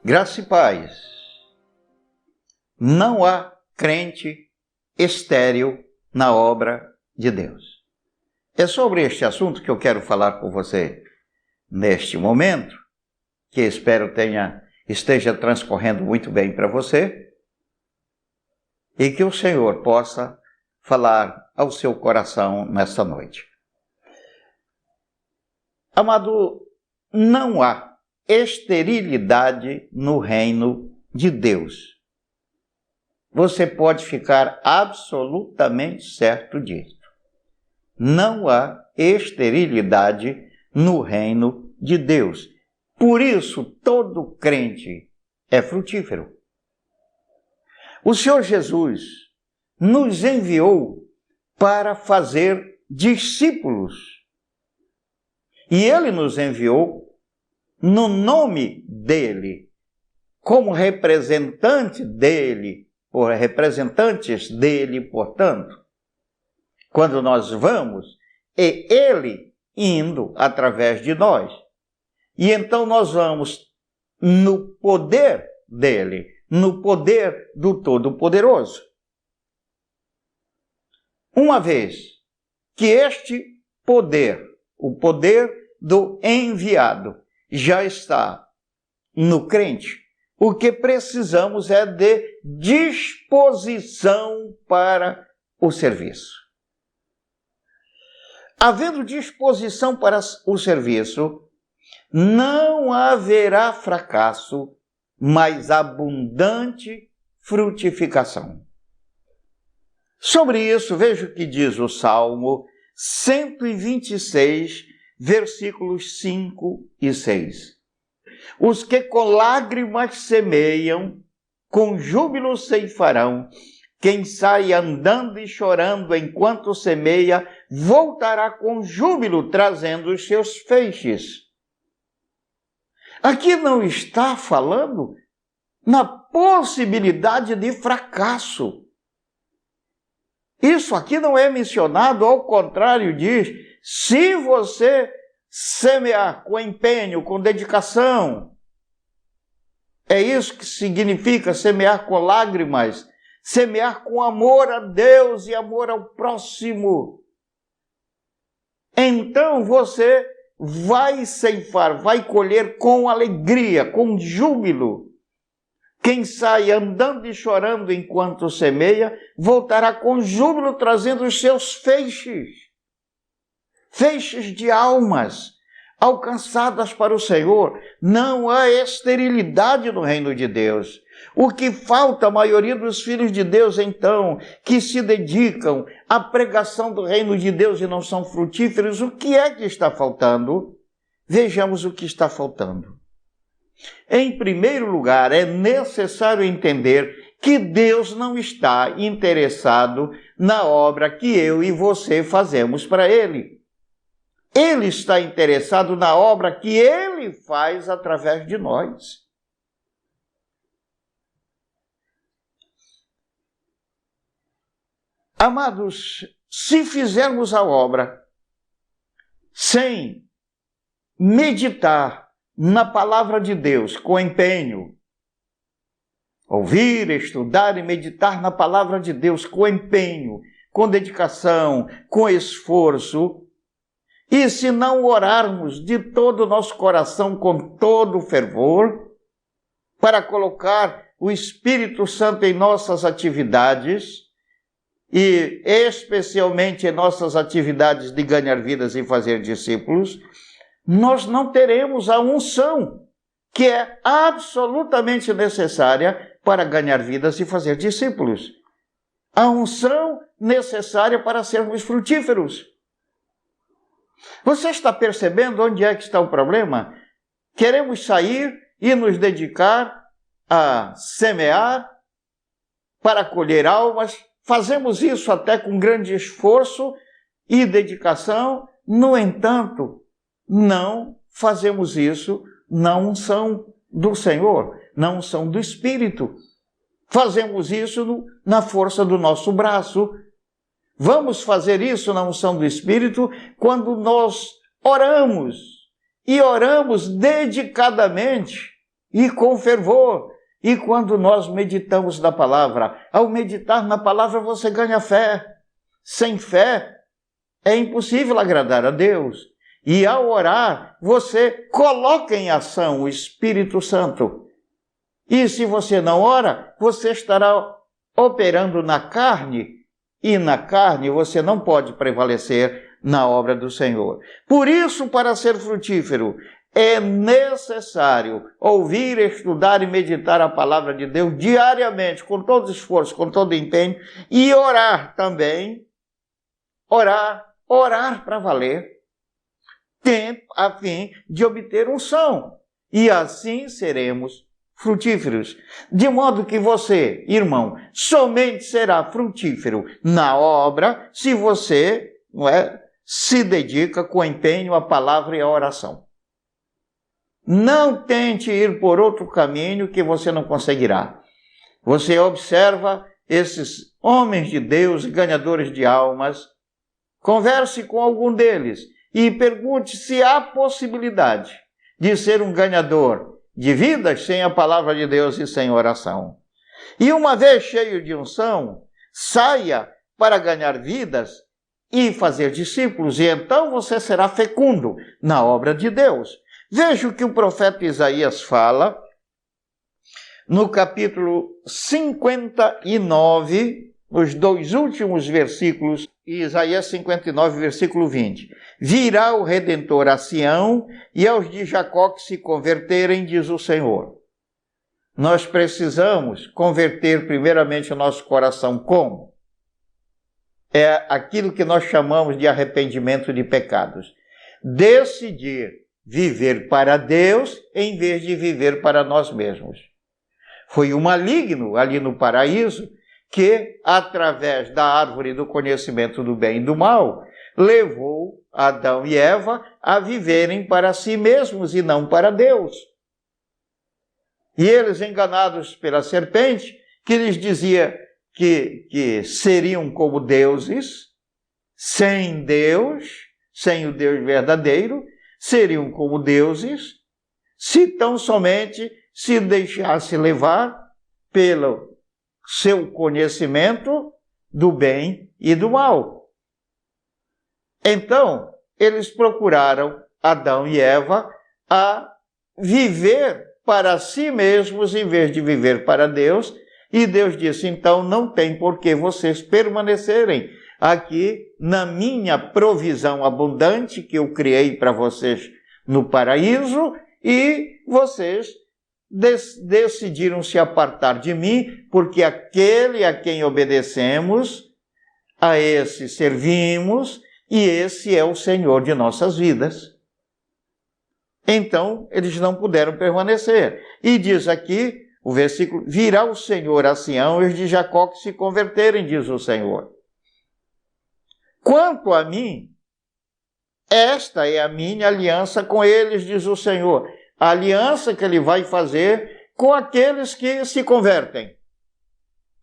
Graça e paz. Não há crente estéril na obra de Deus. É sobre este assunto que eu quero falar com você neste momento, que espero esteja transcorrendo muito bem para você, e que o Senhor possa falar ao seu coração nesta noite. Amado, não há esterilidade no reino de Deus. Você pode ficar absolutamente certo disso. Não há esterilidade no reino de Deus. Por isso, todo crente é frutífero. O Senhor Jesus nos enviou para fazer discípulos. E Ele nos enviou no nome dEle, como representante dEle, ou representantes dEle, portanto. Quando nós vamos, é Ele indo através de nós. E então nós vamos no poder dEle, no poder do Todo-Poderoso. Uma vez que este poder, o poder do enviado, já está no crente, o que precisamos é de disposição para o serviço. Havendo disposição para o serviço, não haverá fracasso, mas abundante frutificação. Sobre isso, veja o que diz o Salmo 126, versículos 5 e 6. Os que com lágrimas semeiam, com júbilo ceifarão. Quem sai andando e chorando enquanto semeia, voltará com júbilo, trazendo os seus feixes. Aqui não está falando na possibilidade de fracasso. Isso aqui não é mencionado, ao contrário diz, se você semear com empenho, com dedicação, é isso que significa semear com lágrimas, semear com amor a Deus e amor ao próximo. Então você vai ceifar, vai colher com alegria, com júbilo. Quem sai andando e chorando enquanto semeia, voltará com júbilo trazendo os seus feixes. Feixes de almas alcançadas para o Senhor. Não há esterilidade no reino de Deus. O que falta à maioria dos filhos de Deus, então, que se dedicam à pregação do reino de Deus e não são frutíferos, o que é que está faltando? Vejamos o que está faltando. Em primeiro lugar, é necessário entender que Deus não está interessado na obra que eu e você fazemos para Ele. Ele está interessado na obra que Ele faz através de nós. Amados, se fizermos a obra sem meditar na palavra de Deus com empenho, ouvir, estudar e meditar na palavra de Deus com empenho, com dedicação, com esforço, e se não orarmos de todo o nosso coração, com todo o fervor, para colocar o Espírito Santo em nossas atividades, e especialmente em nossas atividades de ganhar vidas e fazer discípulos, nós não teremos a unção que é absolutamente necessária para ganhar vidas e fazer discípulos. A unção necessária para sermos frutíferos. Você está percebendo onde é que está o problema? Queremos sair e nos dedicar a semear para colher almas. Fazemos isso até com grande esforço e dedicação. No entanto, não fazemos isso na unção do Senhor, na unção do Espírito. Fazemos isso na força do nosso braço. Vamos fazer isso na unção do Espírito quando nós oramos, e oramos dedicadamente, e com fervor. E quando nós meditamos na palavra, ao meditar na palavra você ganha fé. Sem fé é impossível agradar a Deus. E ao orar, você coloca em ação o Espírito Santo. E se você não ora, você estará operando na carne, e na carne você não pode prevalecer na obra do Senhor. Por isso, para ser frutífero, é necessário ouvir, estudar e meditar a palavra de Deus diariamente, com todo esforço, com todo empenho, e orar também. Orar para valer, a fim de obter unção. E assim seremos frutíferos. De modo que você, irmão, somente será frutífero na obra se você se dedica com empenho à palavra e à oração. Não tente ir por outro caminho que você não conseguirá. Você observa esses homens de Deus, ganhadores de almas, converse com algum deles e pergunte se há possibilidade de ser um ganhador de vidas sem a palavra de Deus e sem oração. E uma vez cheio de unção, saia para ganhar vidas e fazer discípulos, e então você será fecundo na obra de Deus. Veja o que o profeta Isaías fala no capítulo 59, os 2 últimos versículos, Isaías 59, versículo 20. Virá o Redentor a Sião e aos de Jacó que se converterem, diz o Senhor. Nós precisamos converter primeiramente o nosso coração como? É aquilo que nós chamamos de arrependimento de pecados. Decidir viver para Deus em vez de viver para nós mesmos. Foi o maligno ali no paraíso que, através da árvore do conhecimento do bem e do mal, levou Adão e Eva a viverem para si mesmos e não para Deus. E eles, enganados pela serpente, que lhes dizia que seriam como deuses, sem Deus, sem o Deus verdadeiro, seriam como deuses, se tão somente se deixasse levar pelo seu conhecimento do bem e do mal. Então, eles procuraram, Adão e Eva, a viver para si mesmos em vez de viver para Deus, e Deus disse, então não tem por que vocês permanecerem aqui na minha provisão abundante que eu criei para vocês no paraíso, e vocês decidiram se apartar de mim, porque aquele a quem obedecemos, a esse servimos, e esse é o Senhor de nossas vidas. Então, eles não puderam permanecer. E diz aqui, o versículo, virá o Senhor a Sião e os de Jacó que se converterem, diz o Senhor. Quanto a mim, esta é a minha aliança com eles, diz o Senhor. A aliança que ele vai fazer com aqueles que se convertem,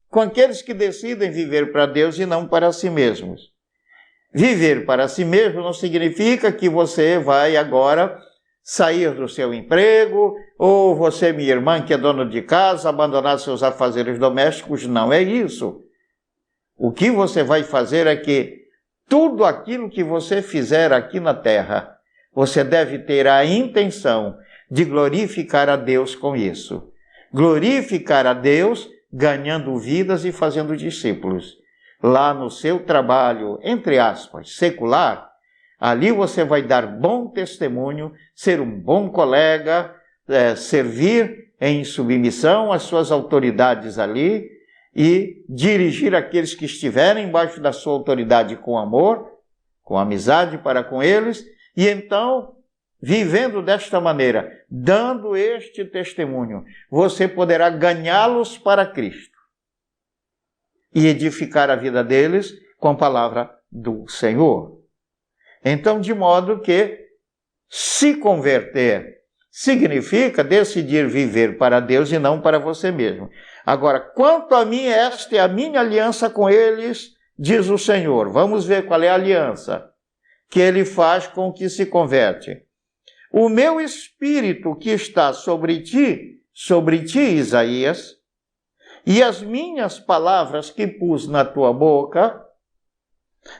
com aqueles que decidem viver para Deus e não para si mesmos. Viver para si mesmo não significa que você vai agora sair do seu emprego, ou você, minha irmã, que é dona de casa, abandonar seus afazeres domésticos. Não é isso. O que você vai fazer é que tudo aquilo que você fizer aqui na terra, você deve ter a intenção de glorificar a Deus com isso. Glorificar a Deus ganhando vidas e fazendo discípulos. Lá no seu trabalho, entre aspas, secular, ali você vai dar bom testemunho, ser um bom colega, servir em submissão às suas autoridades ali e dirigir aqueles que estiverem embaixo da sua autoridade com amor, com amizade para com eles, e então, vivendo desta maneira, dando este testemunho, você poderá ganhá-los para Cristo e edificar a vida deles com a palavra do Senhor. Então, de modo que se converter significa decidir viver para Deus e não para você mesmo. Agora, quanto a mim, esta é a minha aliança com eles, diz o Senhor. Vamos ver qual é a aliança que ele faz com o que se converte. O meu espírito que está sobre ti sobre ti, Isaías, e as minhas palavras que pus na tua boca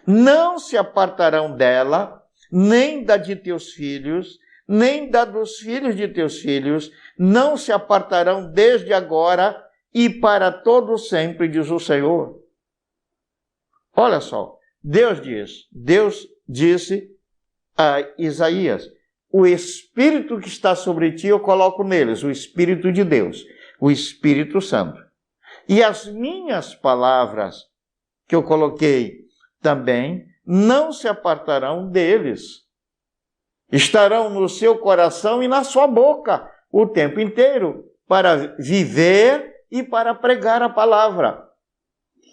não se apartarão dela, nem da de teus filhos, nem da dos filhos de teus filhos, não se apartarão desde agora e para todo sempre, diz o Senhor. Olha só, Deus disse a Isaías, o Espírito que está sobre ti eu coloco neles, o Espírito de Deus, o Espírito Santo. E as minhas palavras que eu coloquei também não se apartarão deles. Estarão no seu coração e na sua boca o tempo inteiro, para viver e para pregar a palavra.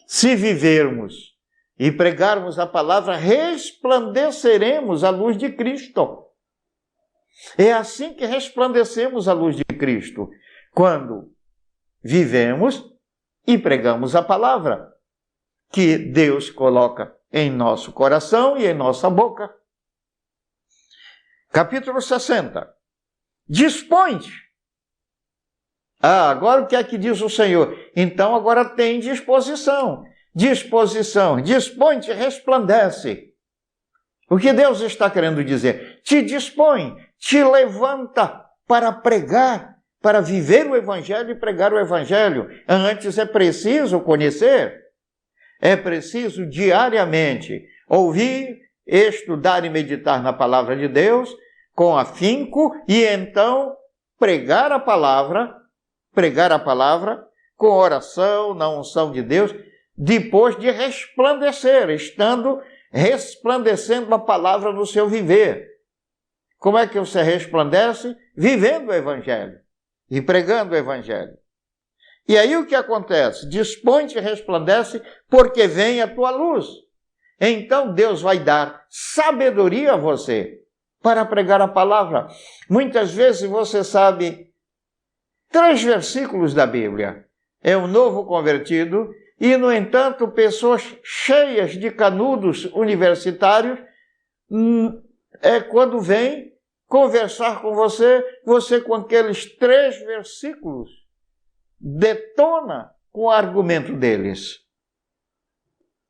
Se vivermos e pregarmos a palavra, resplandeceremos a luz de Cristo. É assim que resplandecemos a luz de Cristo, quando vivemos e pregamos a palavra que Deus coloca em nosso coração e em nossa boca. Capítulo 60. Dispõe-te. Agora o que é que diz o Senhor? Então agora tem disposição. Disposição. Dispõe-te, resplandece. O que Deus está querendo dizer? Te dispõe, te levanta para pregar, para viver o Evangelho e pregar o Evangelho. Antes é preciso conhecer, é preciso diariamente ouvir, estudar e meditar na palavra de Deus com afinco e então pregar a palavra com oração, na unção de Deus, depois de resplandecer, estando resplandecendo a palavra no seu viver. Como é que você resplandece? Vivendo o Evangelho e pregando o Evangelho. E aí o que acontece? Dispõe-te e resplandece, porque vem a tua luz. Então Deus vai dar sabedoria a você para pregar a palavra. Muitas vezes você sabe 3 versículos da Bíblia. É um novo convertido e, no entanto, pessoas cheias de canudos universitários, quando vem conversar com você, você com aqueles 3 versículos detona com o argumento deles.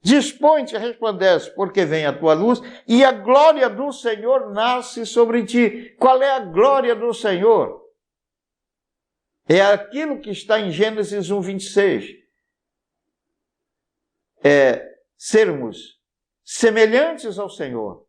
Dispõe-te e resplandece, porque vem a tua luz e a glória do Senhor nasce sobre ti. Qual é a glória do Senhor? É aquilo que está em Gênesis 1:26. Sermos semelhantes ao Senhor,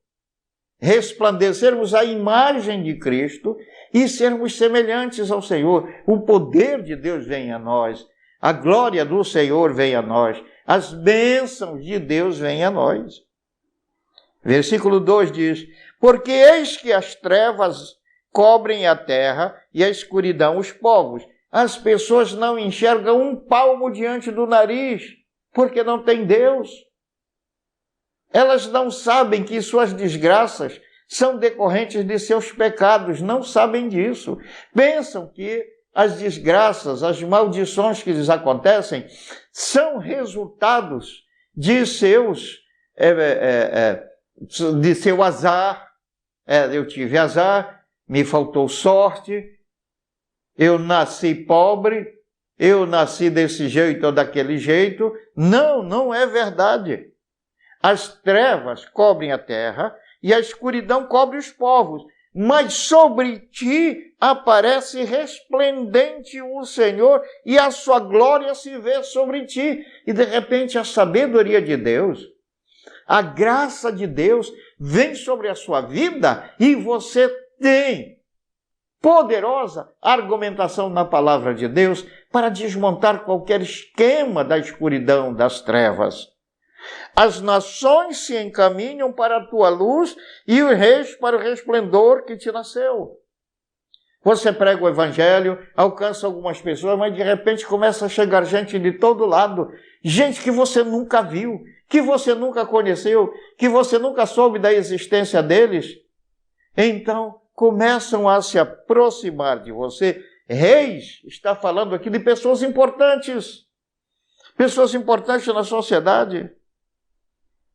resplandecermos a imagem de Cristo e sermos semelhantes ao Senhor. O poder de Deus vem a nós, a glória do Senhor vem a nós, as bênçãos de Deus vêm a nós. Versículo 2 diz, porque eis que as trevas cobrem a terra e a escuridão os povos. As pessoas não enxergam um palmo diante do nariz, porque não tem Deus. Elas não sabem que suas desgraças são decorrentes de seus pecados, não sabem disso. Pensam que as desgraças, as maldições que lhes acontecem, são resultados de seu azar. Eu tive azar, me faltou sorte, eu nasci pobre, eu nasci desse jeito ou daquele jeito. Não, não é verdade. As trevas cobrem a terra e a escuridão cobre os povos, mas sobre ti aparece resplendente o Senhor e a sua glória se vê sobre ti. E de repente a sabedoria de Deus, a graça de Deus vem sobre a sua vida e você tem poderosa argumentação na palavra de Deus para desmontar qualquer esquema da escuridão, das trevas. As nações se encaminham para a tua luz e os reis para o resplendor que te nasceu. Você prega o Evangelho, alcança algumas pessoas, mas de repente começa a chegar gente de todo lado, gente que você nunca viu, que você nunca conheceu, que você nunca soube da existência deles. Então, começam a se aproximar de você. Reis, está falando aqui de pessoas importantes na sociedade,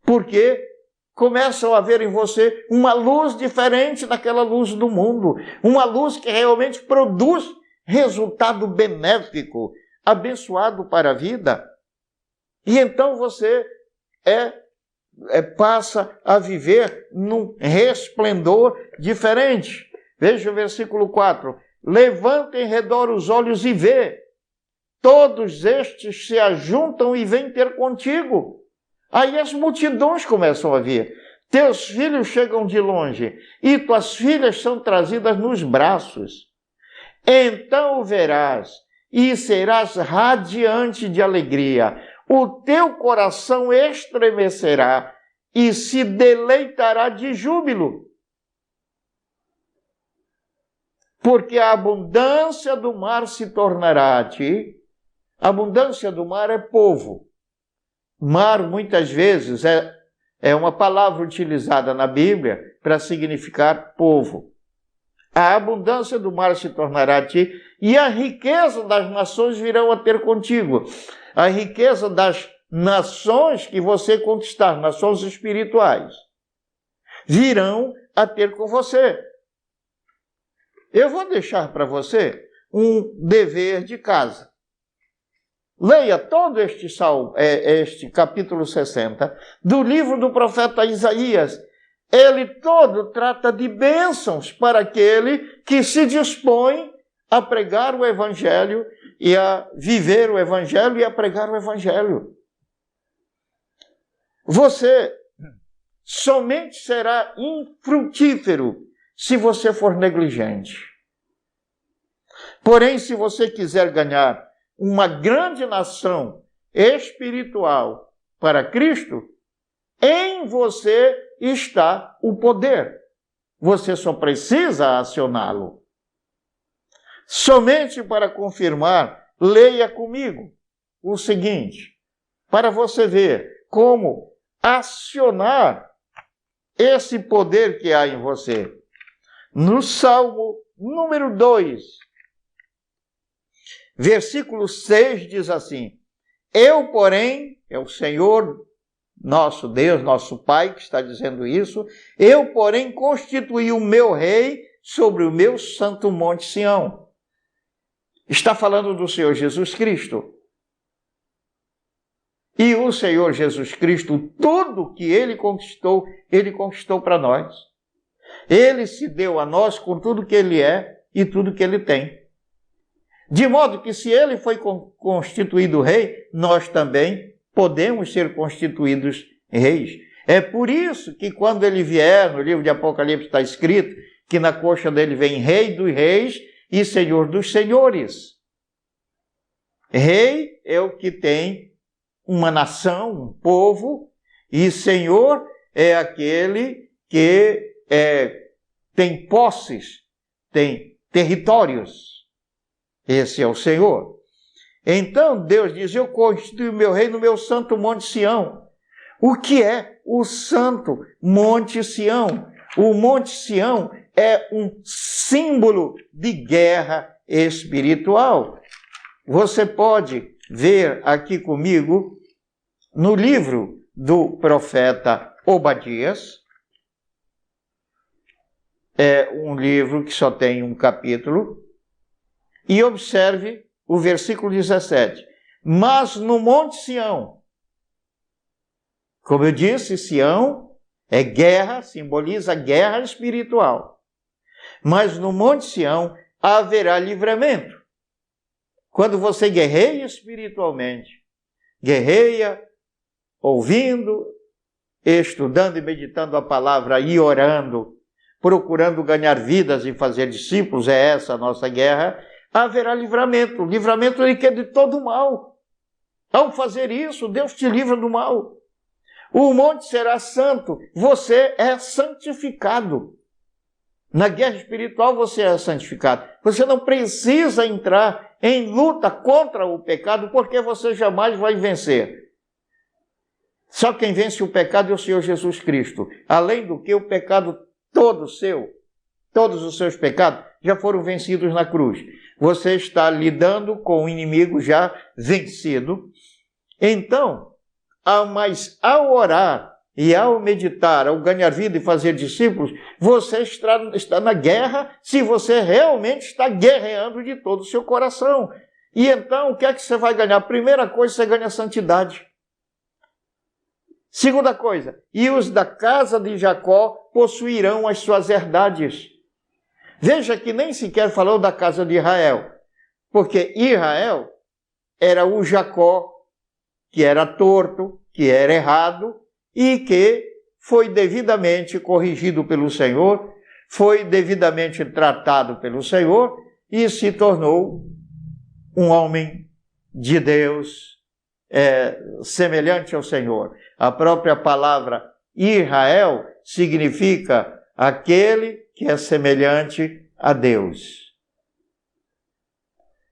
porque começam a ver em você uma luz diferente daquela luz do mundo, uma luz que realmente produz resultado benéfico, abençoado para a vida. E então você passa a viver num resplendor diferente. Veja o versículo 4. Levanta em redor os olhos e vê. Todos estes se ajuntam e vêm ter contigo. Aí as multidões começam a vir. Teus filhos chegam de longe e tuas filhas são trazidas nos braços. Então o verás e serás radiante de alegria. O teu coração estremecerá e se deleitará de júbilo. Porque a abundância do mar se tornará a ti. A abundância do mar é povo. Mar, muitas vezes, é uma palavra utilizada na Bíblia para significar povo. A abundância do mar se tornará a ti, e a riqueza das nações virão a ter contigo. A riqueza das nações que você conquistar, nações espirituais, virão a ter com você. Eu vou deixar para um dever de casa. Leia todo este capítulo 60 do livro do profeta Isaías. Ele todo trata de bênçãos para aquele que se dispõe a pregar o Evangelho e a viver o Evangelho e a pregar o Evangelho. Você somente será infrutífero se você for negligente. Porém, se você quiser ganhar uma grande nação espiritual para Cristo, em você está o poder. Você só precisa acioná-lo. Somente para confirmar, leia comigo o seguinte, para você ver como acionar esse poder que há em você. No Salmo número 2, versículo 6 diz assim: eu, porém, é o Senhor, nosso Deus, nosso Pai que está dizendo isso, eu, porém, constituí o meu rei sobre o meu santo monte Sião. Está falando do Senhor Jesus Cristo. E o Senhor Jesus Cristo, tudo que Ele conquistou para nós. Ele se deu a nós com tudo que Ele é e tudo que Ele tem. De modo que se Ele foi constituído rei, nós também podemos ser constituídos reis. É por isso que quando Ele vier, no livro de Apocalipse está escrito, que na coxa dele vem Rei dos Reis e Senhor dos Senhores. Rei é o que tem uma nação, um povo, e Senhor é aquele que tem posses, tem territórios. Esse é o Senhor. Então Deus diz: eu constitui o meu rei no meu santo monte Sião. O que é o santo monte Sião? O monte Sião é um símbolo de guerra espiritual. Você pode ver aqui comigo no livro do profeta Obadias. É um livro que só tem um capítulo. E observe o versículo 17. Mas no monte Sião, como eu disse, Sião é guerra, simboliza guerra espiritual. Mas no monte Sião haverá livramento. Quando você guerreia espiritualmente, guerreia ouvindo, estudando e meditando a palavra e orando, procurando ganhar vidas e fazer discípulos, é essa a nossa guerra, haverá livramento. O livramento ele quer de todo o mal. Ao fazer isso, Deus te livra do mal. O monte será santo, você é santificado. Na guerra espiritual você é santificado. Você não precisa entrar em luta contra o pecado, porque você jamais vai vencer. Só quem vence o pecado é o Senhor Jesus Cristo. Além do que o pecado todo seu, todos os seus pecados já foram vencidos na cruz. Você está lidando com o inimigo já vencido. Então, mas ao orar e ao meditar, ao ganhar vida e fazer discípulos, você está na guerra se você realmente está guerreando de todo o seu coração. E então, o que é que você vai ganhar? Primeira coisa, você ganha santidade. Segunda coisa, e os da casa de Jacó possuirão as suas herdades. Veja que nem sequer falou da casa de Israel, porque Israel era o Jacó que era torto, que era errado e que foi devidamente corrigido pelo Senhor, foi devidamente tratado pelo Senhor e se tornou um homem de Deus semelhante ao Senhor. A própria palavra Israel significa aquele que é semelhante a Deus.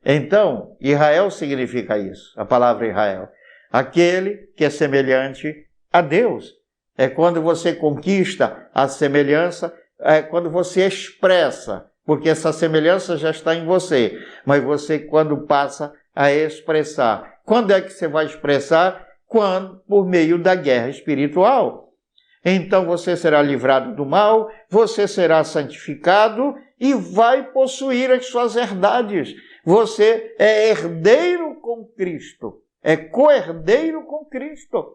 Então, Israel significa isso, a palavra Israel. Aquele que é semelhante a Deus. É quando você conquista a semelhança, é quando você expressa, porque essa semelhança já está em você, mas você quando passa a expressar. Quando é que você vai expressar? Quando? Por meio da guerra espiritual. Então você será livrado do mal, você será santificado e vai possuir as suas herdades. Você é herdeiro com Cristo, é co-herdeiro com Cristo.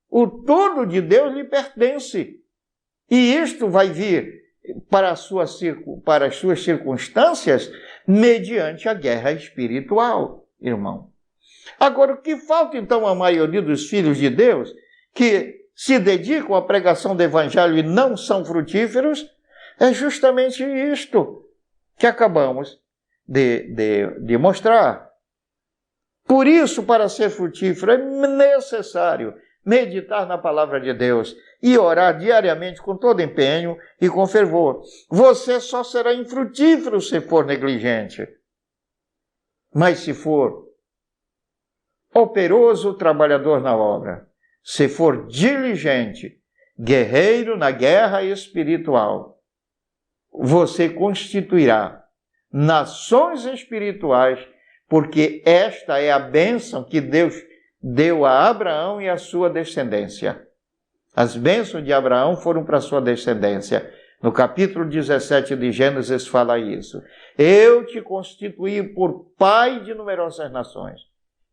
O tudo de Deus lhe pertence. E isto vai vir para as suas circunstâncias mediante a guerra espiritual, irmão. Agora, o que falta então à maioria dos filhos de Deus que se dedicam à pregação do Evangelho e não são frutíferos, é justamente isto que acabamos de mostrar. Por isso, para ser frutífero, é necessário meditar na palavra de Deus e orar diariamente com todo empenho e com fervor. Você só será infrutífero se for negligente. Mas se for operoso, trabalhador na obra, se for diligente, guerreiro na guerra espiritual, você constituirá nações espirituais, porque esta é a bênção que Deus deu a Abraão e a sua descendência. As bênçãos de Abraão foram para a sua descendência. No capítulo 17 de Gênesis fala isso. Eu te constituí por pai de numerosas nações.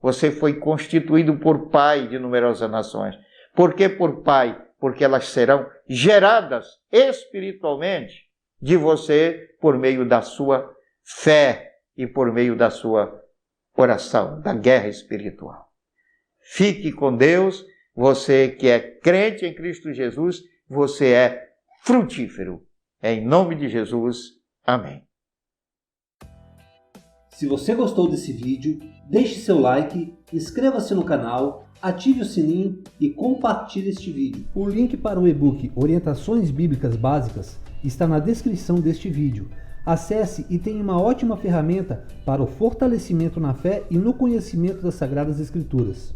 Você foi constituído por pai de numerosas nações. Por que por pai? Porque elas serão geradas espiritualmente de você por meio da sua fé e por meio da sua oração, da guerra espiritual. Fique com Deus, você que é crente em Cristo Jesus, você é frutífero. Em nome de Jesus, amém. Se você gostou desse vídeo, deixe seu like, inscreva-se no canal, ative o sininho e compartilhe este vídeo. O link para o e-book Orientações Bíblicas Básicas está na descrição deste vídeo. Acesse e tenha uma ótima ferramenta para o fortalecimento na fé e no conhecimento das Sagradas Escrituras.